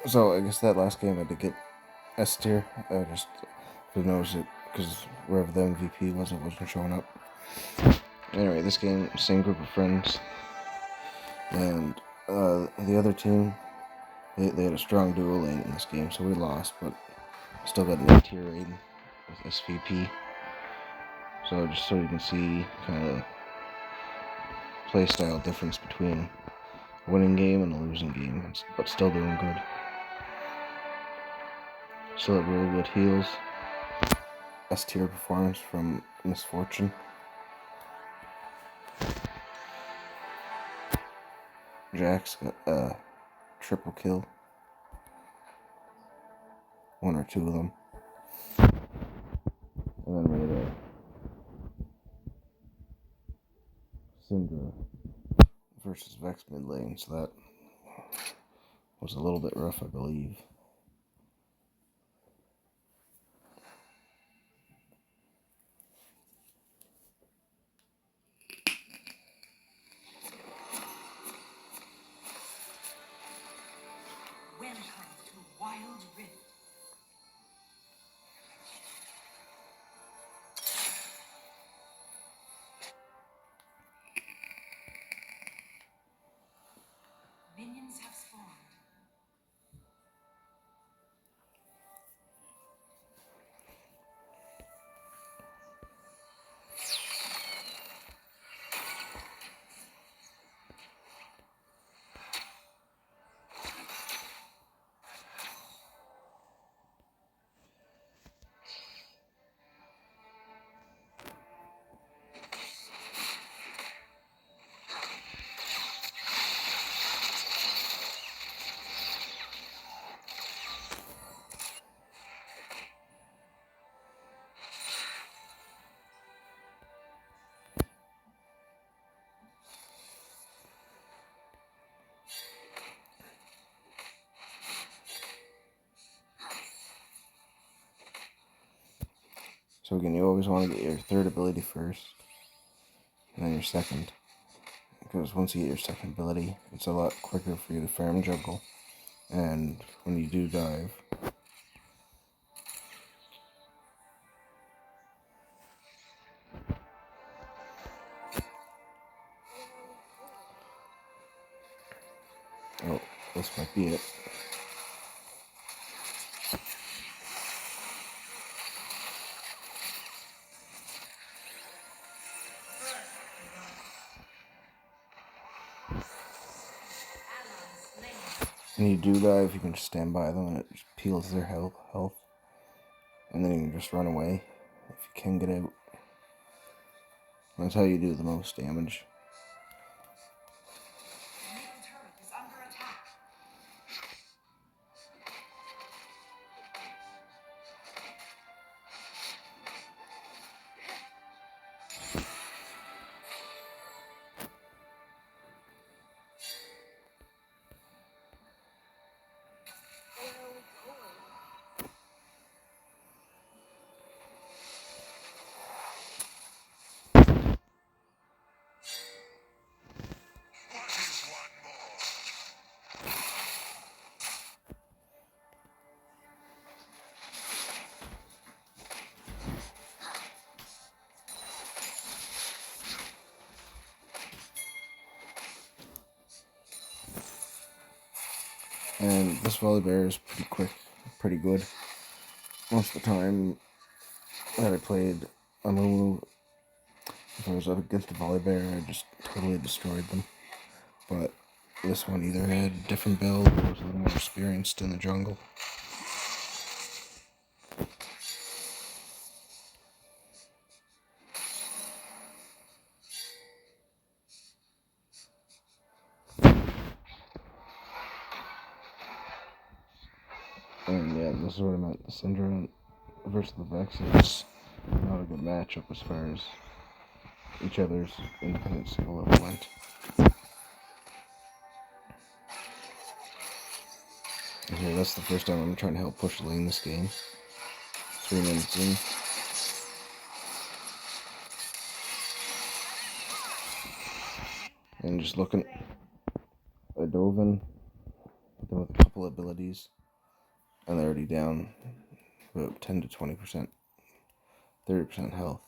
So I guess that last game I did get S tier. Just who knows it, because wherever the MVP was, it wasn't showing up. Anyway, this game, same group of friends, and the other team, they had a strong duo lane in this game, so we lost, but still got an A tier rating with SVP. So just so you can see kind of playstyle difference between a winning game and a losing game, but still doing good. Still have really good heals. S tier performance from Misfortune. Jack's got a triple kill. One or two of them. And then we had a Syndra versus Vex mid lane, so that was a little bit rough, I believe. Welcome to Wild Rift. Minions have spawned. So again, you always want to get your third ability first, and then your second. Because once you get your second ability, it's a lot quicker for you to farm jungle. And when you do dive, oh, this might be it. When you do dive, you can just stand by them and it just peels their health. And then you can just run away if you can get out. That's how you do the most damage. The middle turret is under attack. And this Volibear is pretty quick, pretty good. Most of the time that I played Amumu, if I was up against a Volibear, I just totally destroyed them. But this one either had a different build or was a little more experienced in the jungle. And yeah, this is what I meant. The Syndra versus the Vex is not a good matchup as far as each other's independent skill level went. Okay, that's the first time I'm trying to help push lane this game. 3 minutes in. And just looking, I dove in, hit them with a couple abilities, and they're already down about 10 to 20%, 30% health.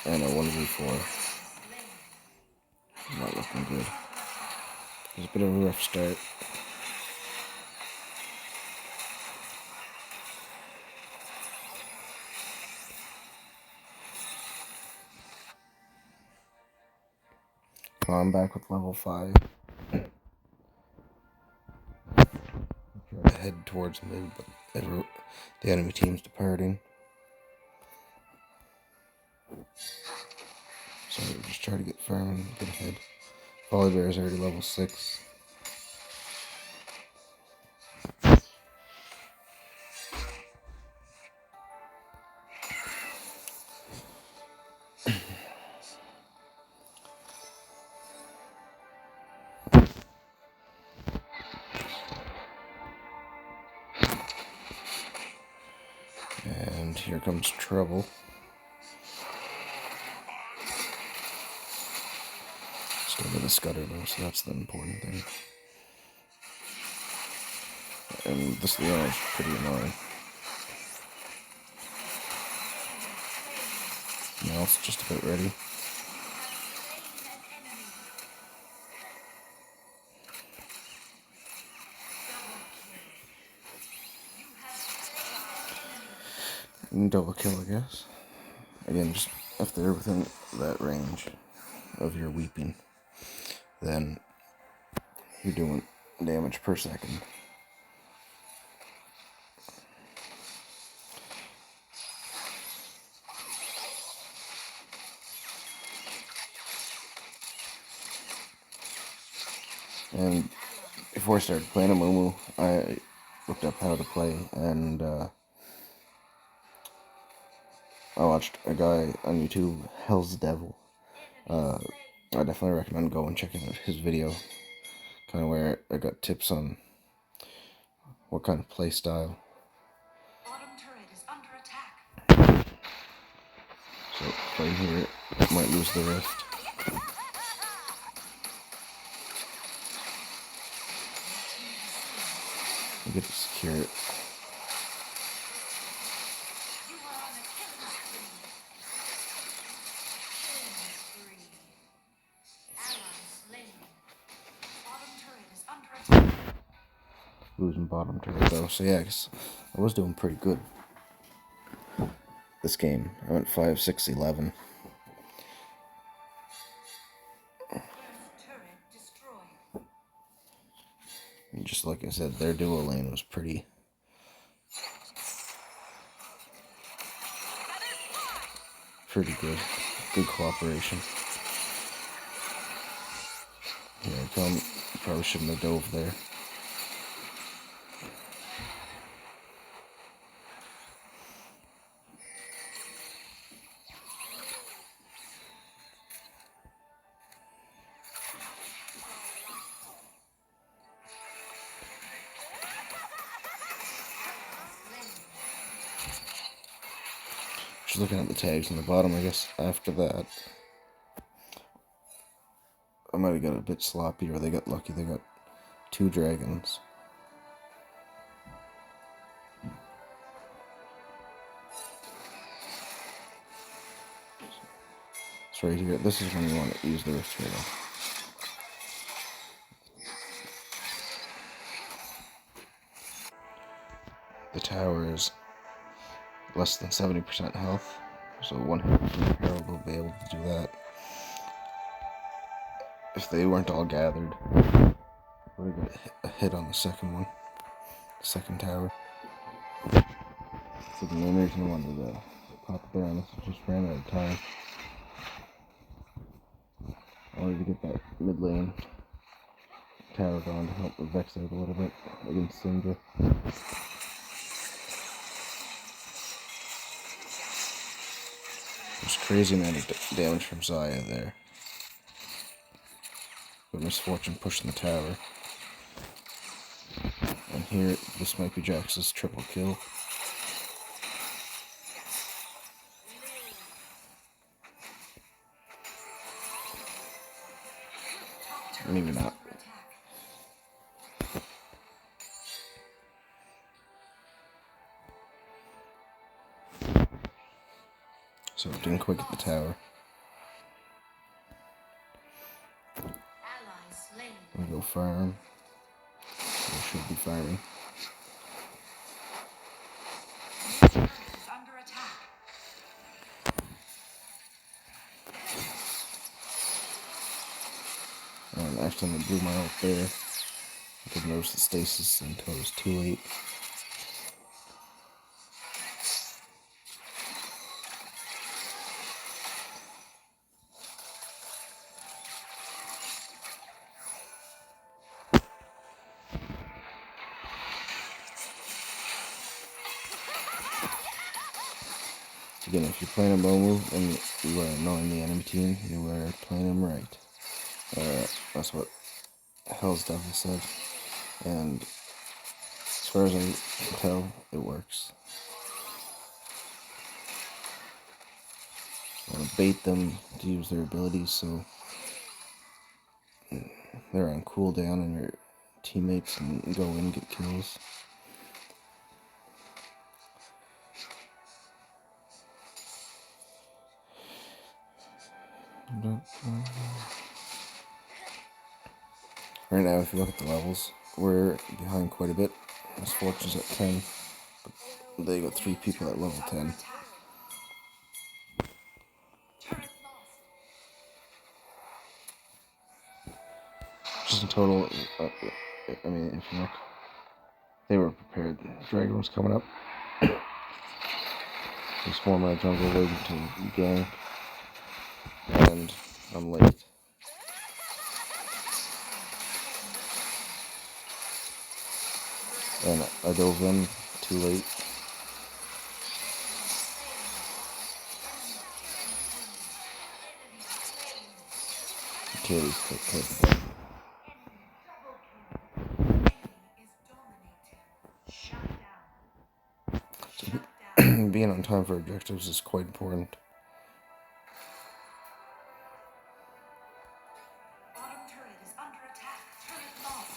And a 1v4. Not looking good. It's a bit of a rough start. I'm back with level 5. Try to head towards mid, but the enemy team's departing. So just try to get firm and get ahead. Volibear is already level 6. And here comes trouble. Still with a scutter though, so that's the important thing. And this Leon is pretty annoying. Now it's just about ready. Double kill, I guess. Again, just if they're within that range of your weeping, then you're doing damage per second. And before I started playing Amumu, I looked up how to play, and I watched a guy on YouTube, Hell's Devil. I definitely recommend going and checking out his video, kind of where I got tips on what kind of play style. Bottom turret is under attack. So right here, might lose the rift. You get to secure it. You are on a killing spree. Ally slain. Bottom turret is under attack. Losing bottom turret though, so yeah, I guess I was doing pretty good this game. I went 5, 6, 11. Turret destroyed. And just like I said, their duo lane was pretty good. Good cooperation. Here I come. Probably shouldn't have dove there. Just looking at the tags on the bottom, I guess after that I might have got a bit sloppy, or they got lucky. They got 2 dragons. So right here, this is when you want to use the rift hero. The tower is less than 70% health, so one hit from the herald will be able to do that. If they weren't all gathered, I would have got a hit on the second one, the second tower. So the main reason I wanted to pop it there on this is just ran out of time. I wanted to get that mid lane tower going to help with Vex out a little bit against Syndra. There's crazy amount of damage from Xayah there. But Misfortune pushing the tower. And here, this might be Jax's triple kill. Maybe not. So it didn't quite get the tower. I'm gonna go farm. I should be farming. Under attack. And I accidentally blew my ult there. I didn't notice the stasis until it was too late. Again, if you're playing Amumu and you are knowing the enemy team, you are playing them right. That's what Hell's Devil said. And as far as I can tell, it works. You want to bait them to use their abilities so they're on cooldown and your teammates can go in and get kills. Right now, if you look at the levels, we're behind quite a bit. This Fortune's at 10, but they got 3 people at level 10. Just in total, I mean, if you look, they were prepared. Dragon was coming up. There's 4 my jungle waiting to gank, and I'm late. And I dove in too late. Achilles quick. Being on time for objectives is quite important. Bottom turret is under attack. Turret lost.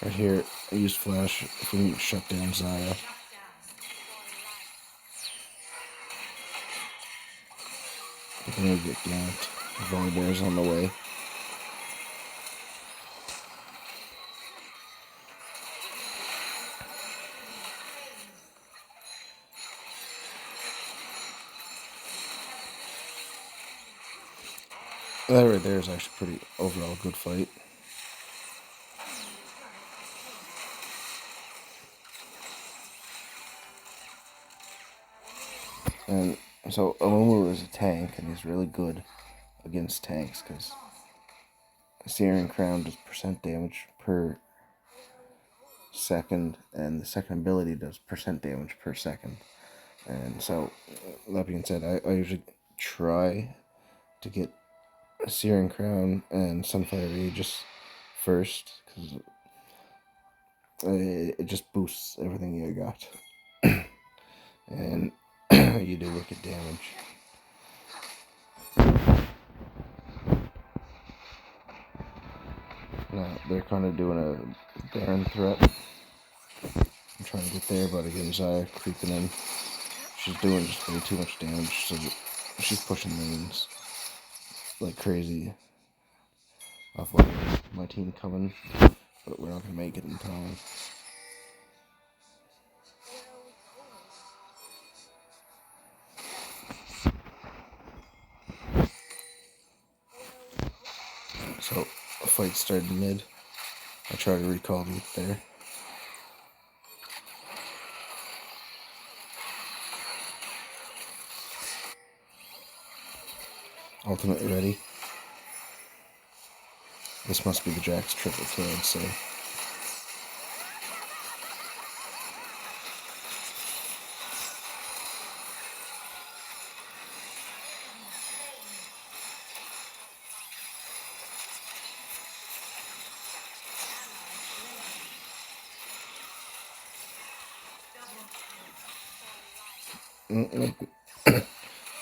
Right here, I use flash if we need to shut down Zaya. I'm gonna get ganked. Volibear's on the way. That right there is actually pretty overall good fight. And so Amumu is a tank, and he's really good against tanks because Searing Crown does percent damage per second, and the second ability does percent damage per second. And so, that being said, I usually try to get Searing Crown and Sunfire Aegis first because it just boosts everything you got, and you do wicked damage. Now they're kind of doing a Baron threat. I'm trying to get there, but again, Zaya creeping in. She's doing just way too much damage, so she's pushing lanes like crazy. Off like my team coming, but we're not gonna make it in time. So, a fight started mid. I tried to recall the there. Ultimate ready. This must be the Jack's triple kill, I'd say.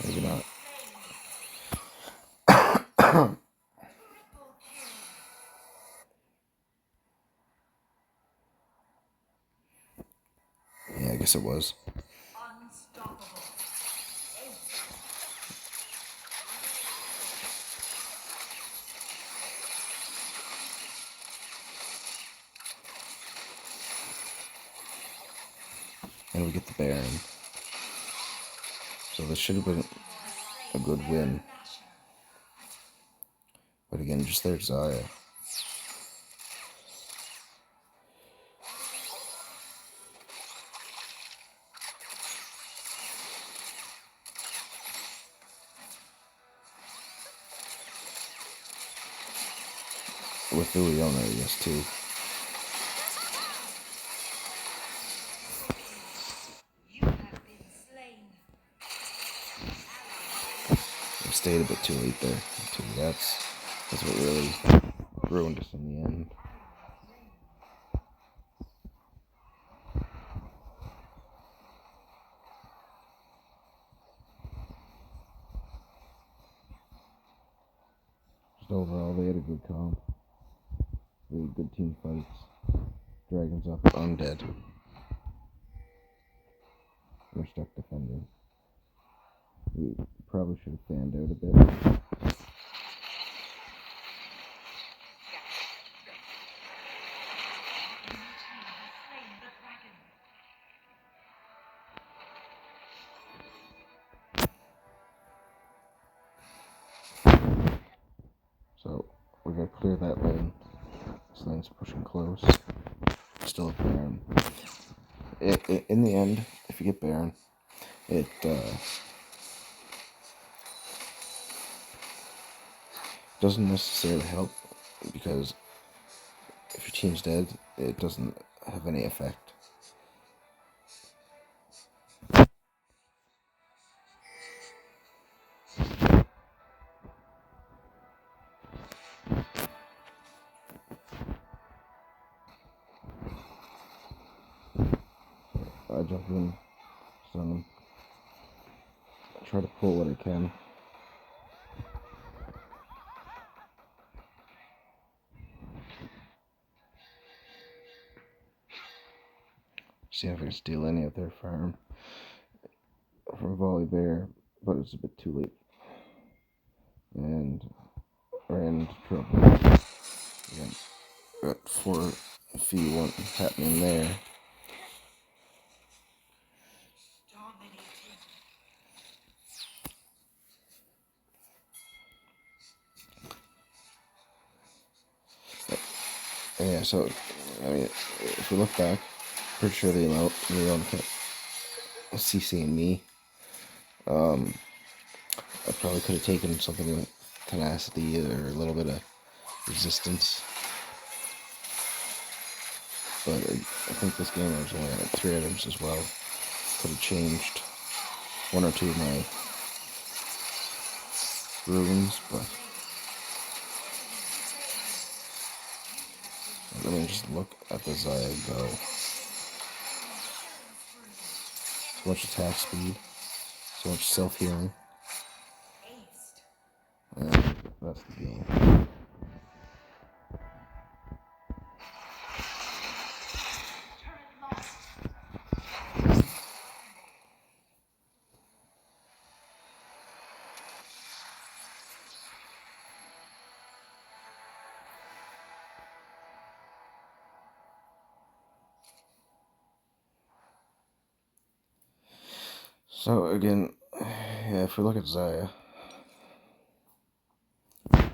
Maybe not. Yeah, I guess it was. Unstoppable. And we get the Baron. So this should have been a good win. But again, just there's Zaya. With the Leona, yes, too. You have been slain. I stayed a bit too late there, too. That's what really ruined us in the end. Just overall, they had a good comp. Really good team fights. Dragons up undead. We're stuck defending. We probably should have fanned out a bit. So we gotta clear that lane. This lane's pushing close. Still a Baron. In the end, if you get Baron, it doesn't necessarily help, because if your team's dead, it doesn't have any effect. I jump in, stun him, try to pull what I can. See if I can steal any of their farm from Volley Bear, but it's a bit too late. And ran into trouble. Again, got 4 V1 happening there. Dominating. And yeah, so, I mean, if we look back, pretty sure the amount kept CCing me. I probably could have taken something like tenacity or a little bit of resistance. But I think this game I was only at 3 items as well. Could have changed 1 or 2 of my runes, but let me just look at the Zaya go. So much attack speed, so much self-healing, and that's the game. So again, yeah, if we look at Zaya, it's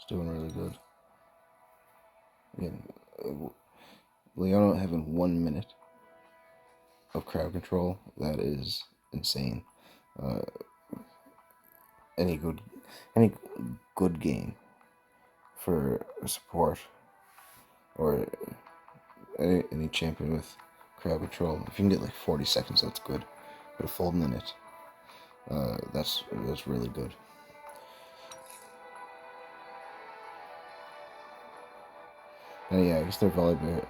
doing really good. Again, Leona having 1 minute of crowd control, that is insane. Any good game for a support or any champion with crowd control, if you can get like 40 seconds, that's good. But a full minute, that's really good. And yeah, I guess their volleyball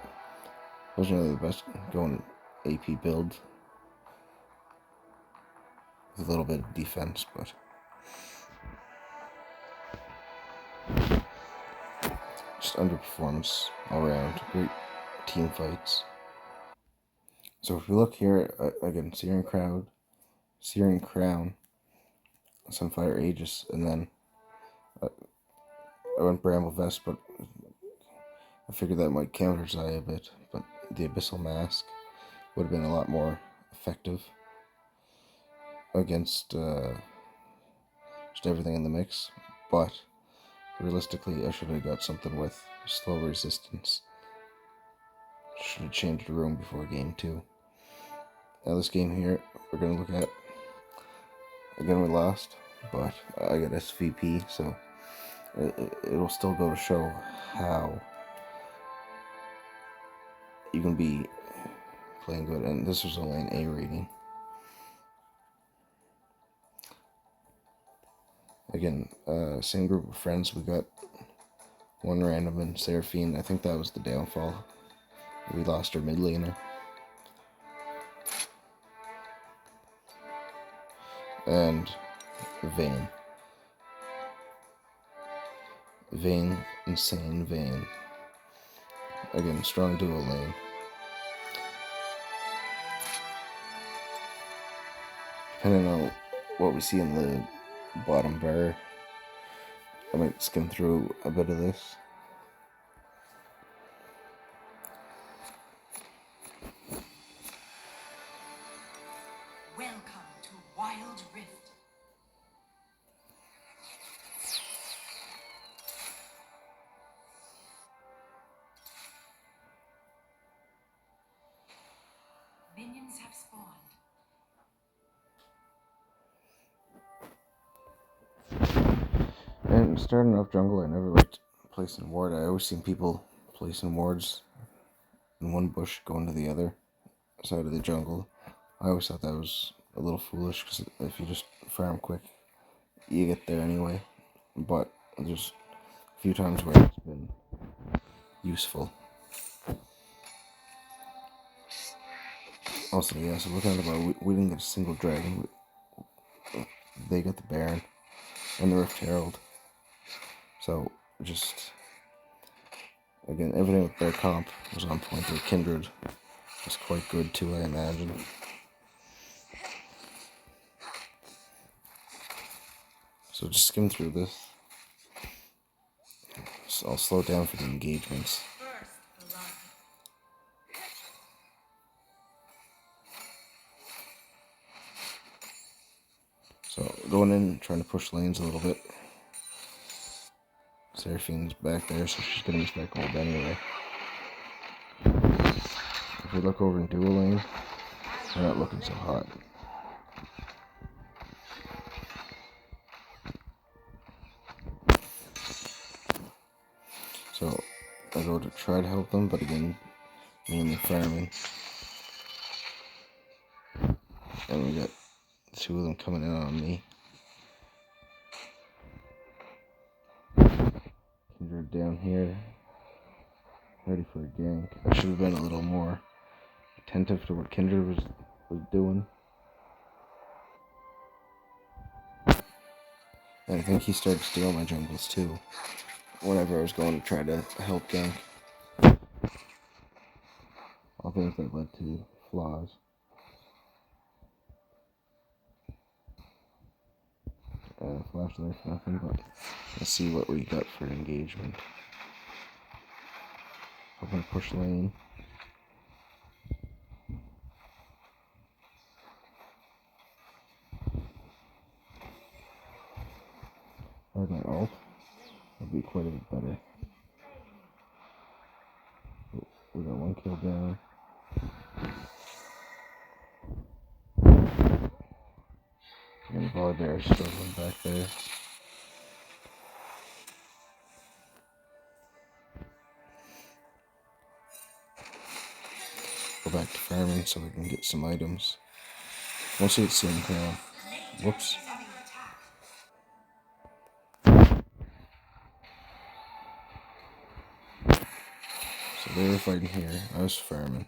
Wasn't really the best going AP build with a little bit of defense, but just underperformance all around. Great team fights. So if we look here again, Searing Crown, Sunfire Aegis, and then I went Bramble Vest, but I figured that might counter Zaya a bit. But the Abyssal Mask would have been a lot more effective against just everything in the mix. But realistically, I should have got something with slow resistance. Should have changed the room before game 2. Now this game here, we're going to look at. Again, we lost, but I got SVP, so it'll still go to show how you can be playing good. And this was only an A rating. Again, same group of friends. We got one random in Seraphine. I think that was the downfall. We lost our mid laner. And Vayne. Insane Vayne. Again, strong duo lane. Depending on what we see in the bottom bar, I might skim through a bit of this. Welcome to Wild Rift. Minions have spawned. And starting off jungle, I never liked placing ward. I always seen people placing wards in one bush going to the other side of the jungle. I always thought that was a little foolish because if you just farm quick, you get there anyway. But there's a few times where it's been useful. Also, yeah, so looking at the bar, we didn't get a single dragon. They got the Baron and the Rift Herald. So, just, again, everything with their comp was on point. Their Kindred was quite good too, I imagine. So just skim through this. So I'll slow down for the engagements. So going in, trying to push lanes a little bit. Seraphine's back there, so she's gonna miss that gold anyway. If we look over in dual lane, they're not looking so hot. So I go to try to help them, but again, mainly farming. And we got 2 of them coming in on me. Kindred down here, ready for a gank. I should have been a little more attentive to what Kindred was doing. And I think he started stealing my jungles too, whenever I was going to try to help gank. All things that led to flaws. Flash there for nothing, but let's see what we got for engagement. Hoping to push lane. I had my ult. That'd be quite a bit better. Oh, we got 1 kill down. And Volibear struggling back there. Go back to farming so we can get some items. Mostly it's seeing crown. Whoops. So they were fighting here. I was farming.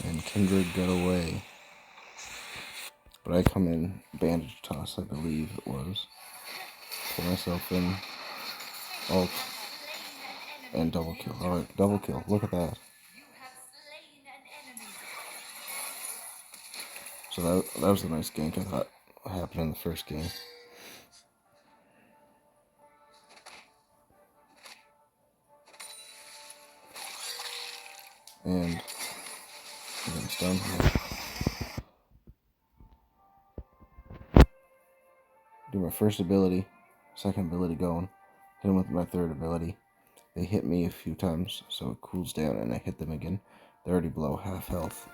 And Kindred got away. But I come in, bandage toss, I believe it was. Pull myself in. Ult. And double kill. Alright, double kill. Look at that. So that was a nice gank I thought happened in the first game. And it's done here. Do my first ability, second ability going. Hit him with my third ability. They hit me a few times, so it cools down, and I hit them again. They're already below half health.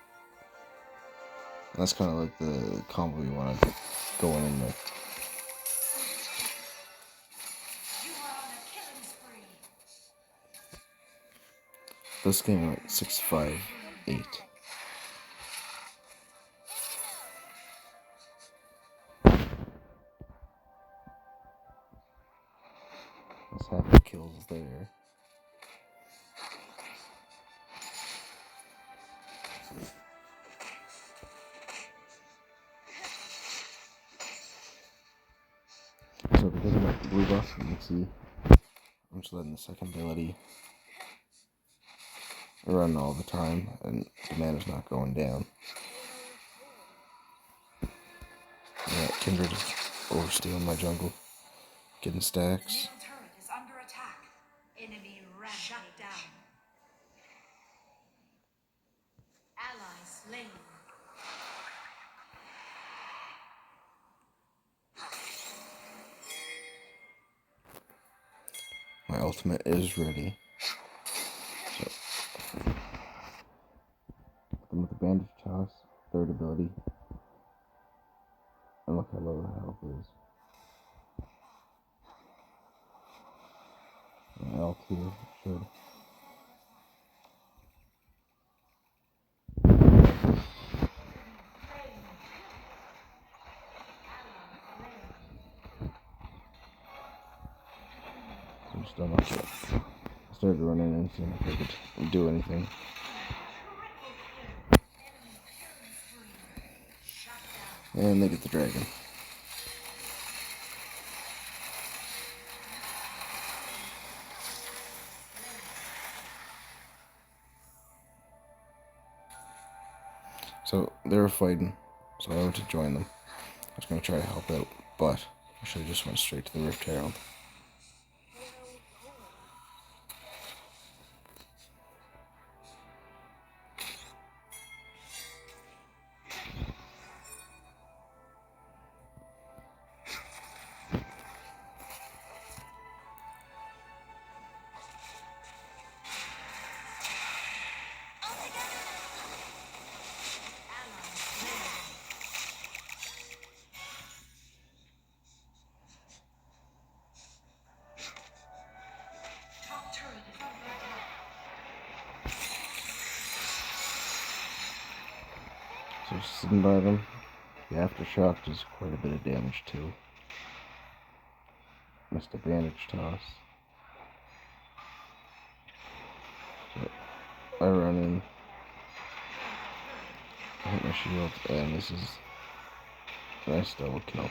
And that's kind of like the combo you want to get going in with. This game went 6-5-8. That's half the kills there. So because of my blue buff, you can see I'm just letting the second ability run all the time, and the mana's not going down. Yeah, Kindred is overstealing my jungle, getting stacks. Middle turret is under attack. Enemy shut down. Ally slain. My ultimate is ready. So, with the bandage toss, third ability. And look how low the health is. My L2 should. I'm just done with it. I started running and seeing if I could do anything. And they get the dragon. So they were fighting, so I went to join them. I was going to try to help out, but I should have just went straight to the Rift Herald. Top turret is under attack. So sitting by them, the aftershock does quite a bit of damage too. Missed a bandage toss. So I run in, I hit my shield, and this is a nice double kill.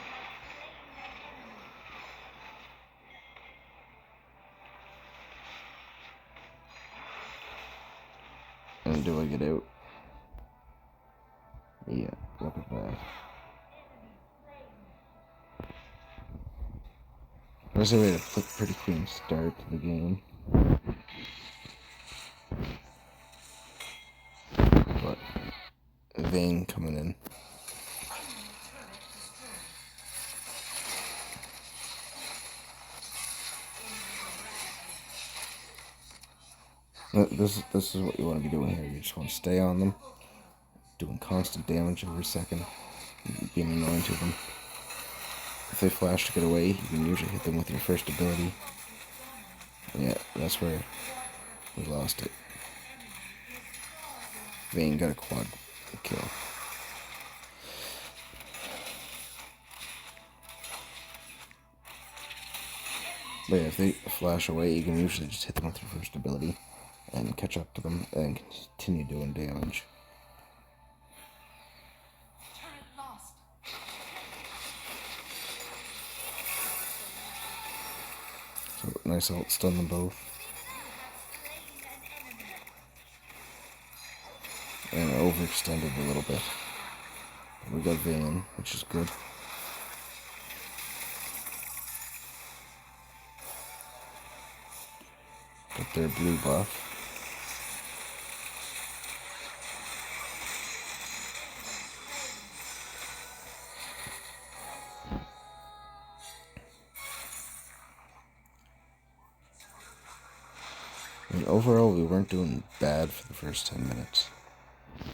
And do I get out? Yeah, look at that. I was able to put pretty clean start to the game. But Vayne coming in. This is what you want to be doing here. You just want to stay on them, doing constant damage every second, being annoying to them. If they flash to get away, you can usually hit them with your first ability. Yeah, that's where we lost it. Vayne got a quad kill. But yeah, if they flash away, you can usually just hit them with your first ability and catch up to them and continue doing damage. Turret lost. So nice ult, stun them both. And overextended a little bit. We got Vayne, which is good. Got their blue buff. And overall, we weren't doing bad for the first 10 minutes.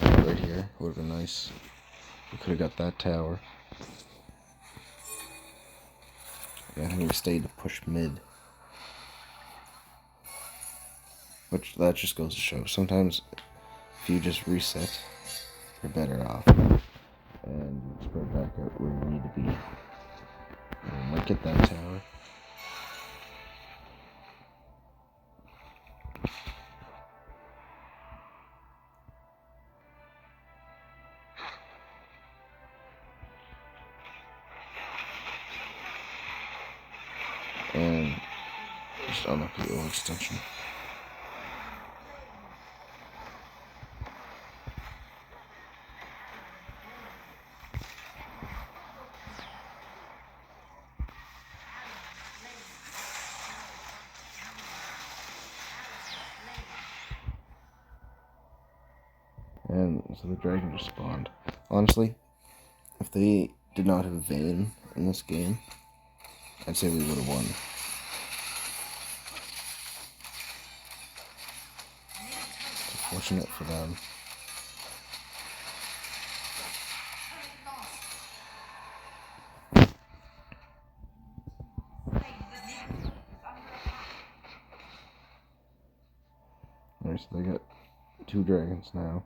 Right here would have been nice. We could have got that tower. And I think we stayed to push mid. Which, that just goes to show. Sometimes, if you just reset, you're better off. And you spread back out where you need to be. And we might get that tower. And just unlock the overextension. And so the dragon just spawned. Honestly, if they did not have Vayne in this game, I'd say we would have won. It's unfortunate for them. Alright, so they got 2 dragons now.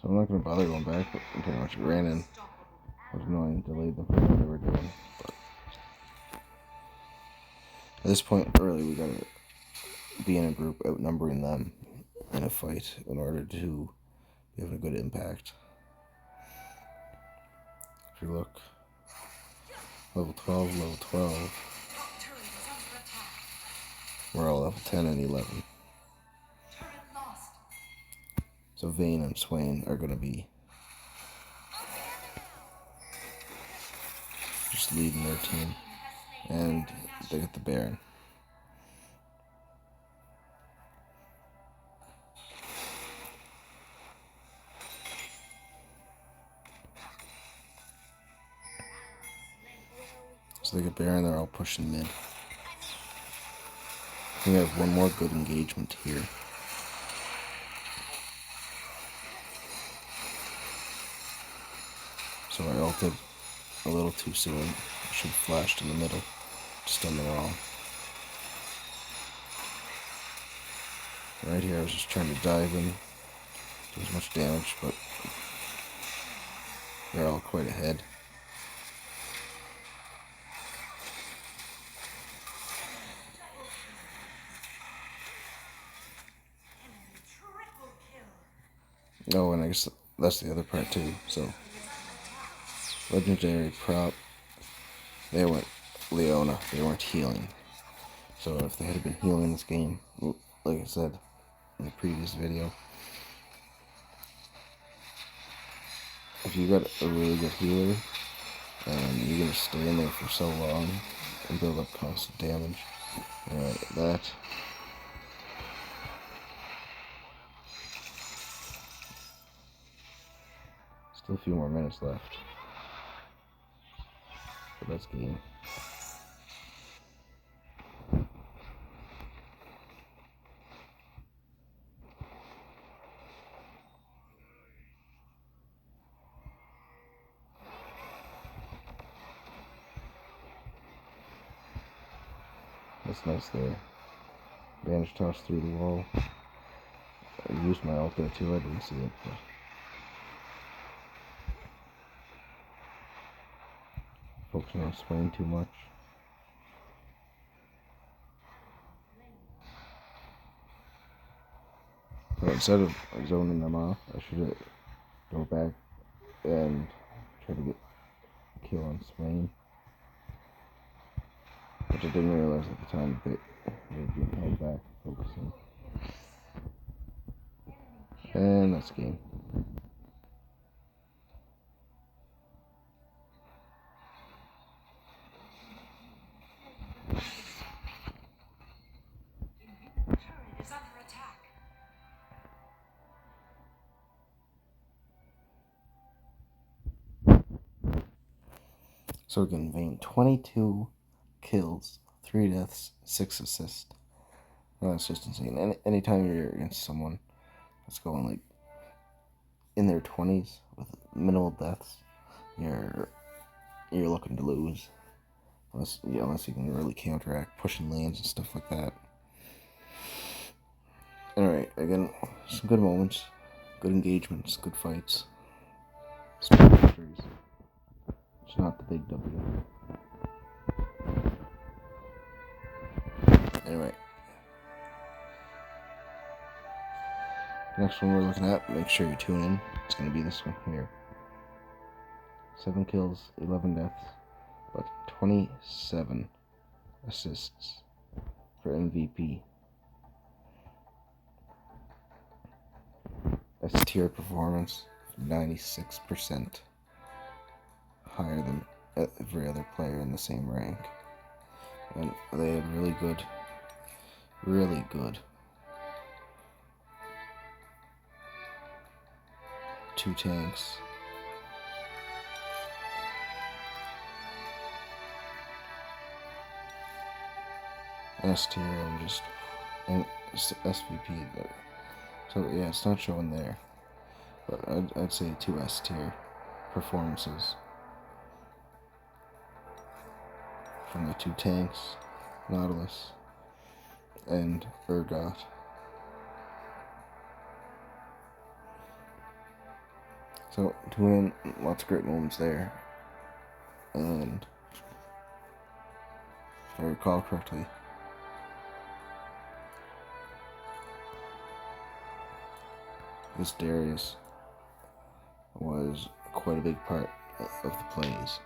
So I'm not going to bother going back, but pretty much ran in. It was annoying, delayed them from what they were doing. But at this point, really, we got to be in a group outnumbering them in a fight in order to be having a good impact. If you look, level 12, level 12, we're all level 10 and 11. So Vayne and Swain are going to be just leading their team. And they get the Baron. So they get Baron, they're all pushing mid. I think I have one more good engagement here. So I ulted a little too soon. I should have flashed in the middle. Just done them wrong. Right here I was just trying to dive in. Do as much damage, but they're all quite ahead. Oh, and I guess that's the other part too. So, legendary prop. They went Leona. They weren't healing. So if they had been healing this game, like I said in the previous video, if you got a really good healer and you're gonna stay in there for so long and build up constant damage, that. Still a few more minutes left. But that's game. That's nice there. Bandage toss through the wall. I used my ult there too, I didn't see it, but focusing on Swain too much. But instead of zoning them off, I should go back and try to get a kill on Swain. Which I didn't realize at the time that they were being held back, focusing. And that's game. Turret is under attack. So again, Vayne, 22 kills, 3 deaths, 6 assists. Well, that's just insane. Anytime you're against someone that's going like in their 20s with minimal deaths, you're looking to lose. Unless you can really counteract, pushing lanes and stuff like that. Alright, again, some good moments, good engagements, good fights. Small victories. It's not the big W. Anyway. Next one we're looking at, make sure you tune in. It's going to be this one here. 7 kills, 11 deaths, but 27 assists for MVP. S tier performance, 96%. Higher than every other player in the same rank. And they had really good 2 tanks. S tier and SVP. So yeah, it's not showing there, but I'd say 2 S tier performances from the 2 tanks, Nautilus and Urgot. So tune in, lots of great moments there, and if I recall correctly, this Darius was quite a big part of the plays.